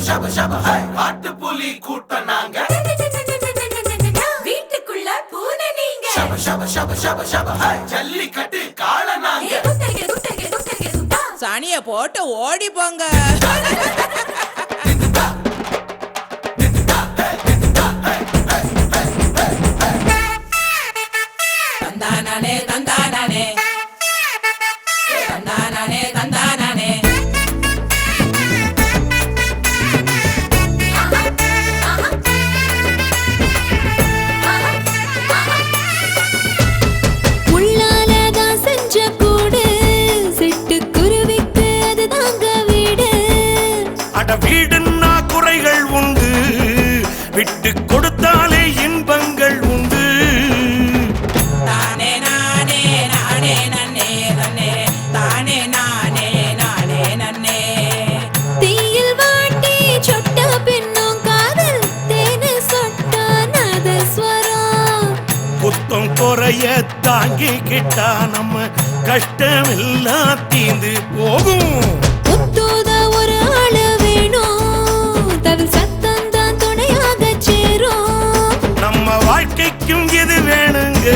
காட்டுப்புலி கூட்டம் நாங்க வீட்டுக்குள்ள பூனை நீங்க ஜல்லிக்கட்டு காள நாங்க சனிய போட்டு ஓடி போங்க. தந்தானே தந்தானே தந்தானே தந்தானே உள்ளாலதான் செஞ்ச கூடு சிட்டுக்குருவிக்கு அது தாங்க வீடு. அட வீடுன்னா குறைகள் உண்டு, விட்டு கொடுத்தாலே இன்பங்கள் உண்டு. தானே நானே நானே நன்னே நன்னே தானே நானே நானே நன்னே. தீயில் வாட்டி சொட்ட பின்னும் காதல் தேனு சொட்ட நாதஸ்வரம். குத்தம் குறைய தாங்கிக்கிட்டா நம்ம கஷ்டம் எல்லாம் தீந்து போகும். முத்தூத ஒரு ஆளு வேணும், தவில் சத்தம் தான் துணையாக சேரும். நம்ம வாழ்க்கைக்கும் எது வேணுங்க,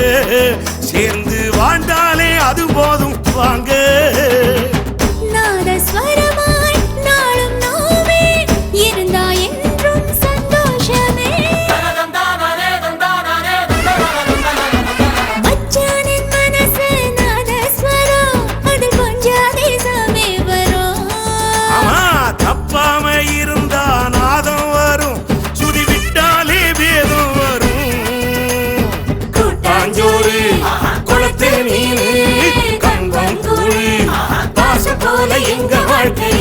சேர்ந்து வாழ்ந்தாலே அது போதும் வாங்க. நாதஸ்வரமாய் நாளும் நாமே இருந்தா என்றும் சந்தோஷமே. மச்சானின் மனசு நாதஸ்வரம், அது கொஞ்சாதே சாமே வரும். ஆமா, தப்பாம இருந்தா நாதம் வரும், சுதி விட்டாலே வேதம் வரும். கூட்டாஞ்சோறு குளத்து மீன் கம்பம் கூழ் பாச போல எங்க வாழ்க்கை